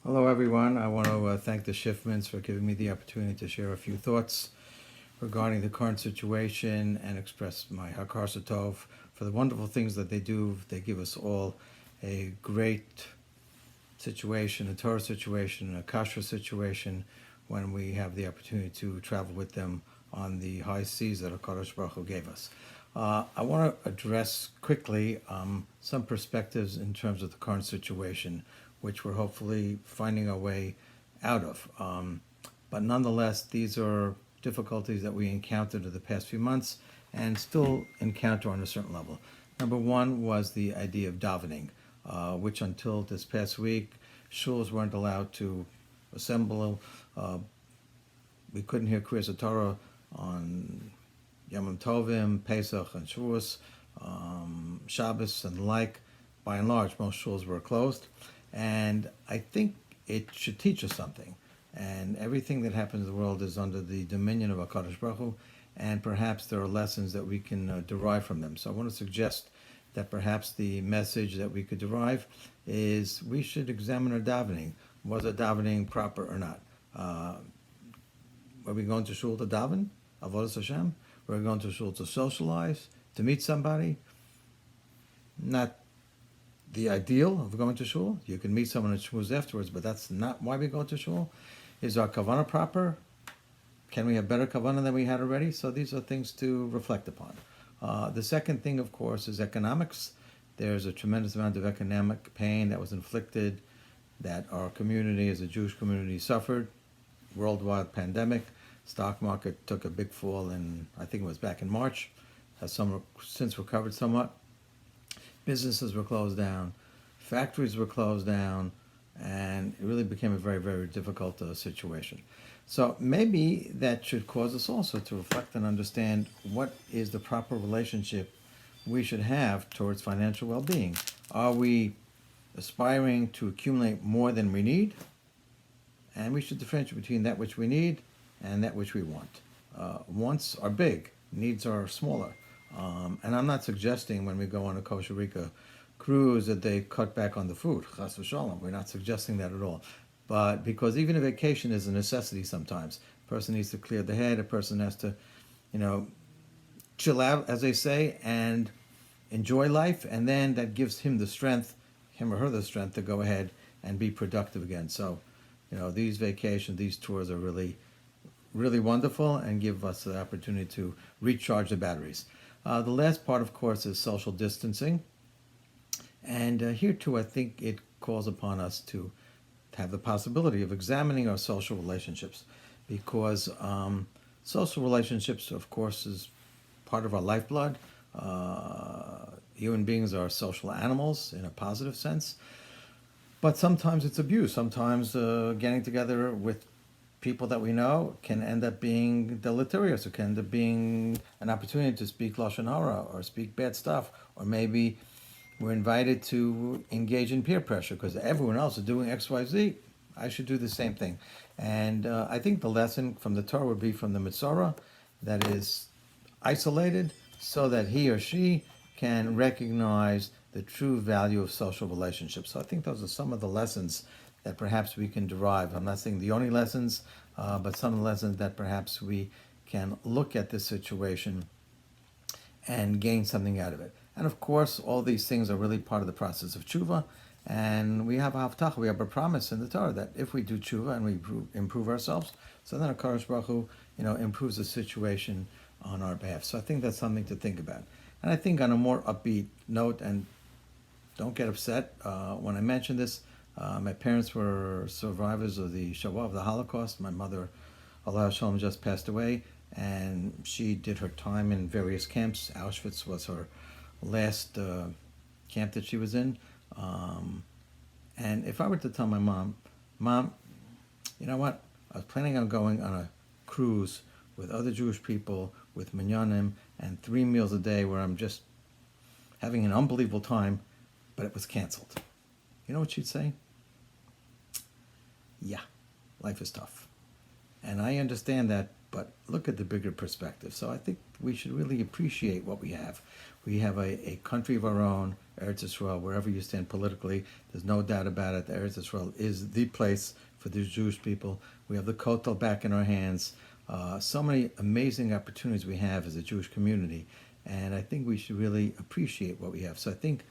Hello, everyone. I want to thank the Schiffmans for giving me the opportunity to share a few thoughts regarding the current situation and express my Hakar Satov for the wonderful things that they do. They give us all a great situation, a Torah situation, a Kasher situation, when we have the opportunity to travel with them on the high seas that HaKadosh Baruch Hu gave us. I want to address quickly some perspectives in terms of the current situation, which we're hopefully finding our way out of. But nonetheless, these are difficulties that we encountered in the past few months and still encounter on a certain level. Number one was the idea of davening, which until this past week, shuls weren't allowed to assemble. We couldn't hear Kriyas Torah on Yom Tovim, Pesach, and Shavuos, Shabbos, and the like. By and large, most shuls were closed. And I think it should teach us something. And everything that happens in the world is under the dominion of HaKadosh Baruch Hu, and perhaps there are lessons that we can derive from them. So I want to suggest that perhaps the message that we could derive is we should examine our davening. Was our davening proper or not? Are we going to shul to daven? Avodas Hashem? We're going to shul to socialize, to meet somebody. Not the ideal of going to shul. You can meet someone at shul afterwards, but that's not why we go to shul. Is our kavanah proper? Can we have better kavanah than we had already? So these are things to reflect upon. The second thing, of course, is economics. There's a tremendous amount of economic pain that was inflicted, that our community as a Jewish community suffered. Worldwide pandemic. Stock market took a big fall in, I think it was back in March, has since recovered somewhat. Businesses were closed down, factories were closed down, and it really became a very, very difficult situation. So maybe that should cause us also to reflect and understand what is the proper relationship we should have towards financial well-being. Are we aspiring to accumulate more than we need? And we should differentiate between that which we need and that which we want. Wants are big, needs are smaller. And I'm not suggesting when we go on a Kosherica cruise that they cut back on the food. Chas v'shalom. We're not suggesting that at all. But because even a vacation is a necessity sometimes. A person needs to clear the head. A person has to, chill out, as they say, and enjoy life. And then that gives him the strength, him or her the strength to go ahead and be productive again. So, these vacations, these tours are really, really wonderful and give us the opportunity to recharge the batteries. The last part, of course, is social distancing. And here, too, I think it calls upon us to have the possibility of examining our social relationships, because social relationships, of course, is part of our lifeblood. Human beings are social animals in a positive sense. But sometimes it's abuse. Sometimes getting together with people that we know can end up being deleterious. It can end up being an opportunity to speak lashon hara or speak bad stuff, or maybe we're invited to engage in peer pressure because everyone else is doing X, Y, Z. I should do the same thing. And I think the lesson from the Torah would be from the Mitzorah, that is isolated, so that he or she can recognize the true value of social relationships. So I think those are some of the lessons that perhaps we can derive. I'm not saying the only lessons, but some of the lessons that perhaps we can look at this situation and gain something out of it. And of course, all these things are really part of the process of tshuva. And we have a haftach, we have a promise in the Torah that if we do tshuva and we improve ourselves, so then HaKadosh Baruch Hu, improves the situation on our behalf. So I think that's something to think about. And I think on a more upbeat note, and don't get upset when I mention this, my parents were survivors of the Shoah, of the Holocaust. My mother, Allah Shalom, just passed away, and she did her time in various camps. Auschwitz was her last camp that she was in. And if I were to tell my Mom, you know what? I was planning on going on a cruise with other Jewish people, with minyanim, and 3 meals a day where I'm just having an unbelievable time, but it was canceled. You know what she'd say? Yeah, life is tough. And I understand that, but look at the bigger perspective. So I think we should really appreciate what we have. We have a country of our own, Eretz Yisrael, wherever you stand politically. There's no doubt about it. Eretz Yisrael is the place for the Jewish people. We have the Kotel back in our hands. So many amazing opportunities we have as a Jewish community, and I think we should really appreciate what we have. So I think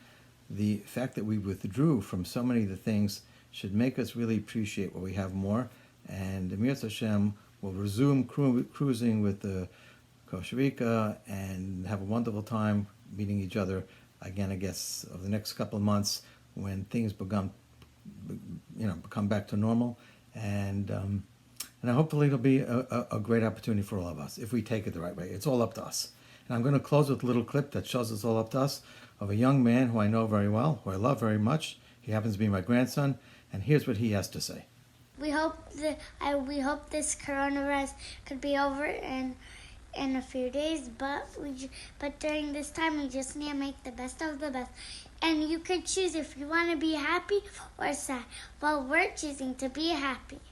the fact that we withdrew from so many of the things should make us really appreciate what we have more. And Emir Hashem will resume cruising with the Kosherica and have a wonderful time meeting each other again, I guess, over the next couple of months when things become back to normal. And hopefully it'll be a great opportunity for all of us if we take it the right way. It's all up to us. And I'm going to close with a little clip that shows it's all up to us of a young man who I know very well, who I love very much. He happens to be my grandson, and here's what he has to say. We hope this coronavirus could be over in a few days, but during this time we just need to make the best of the best. And you could choose if you want to be happy or sad. Well, we're choosing to be happy.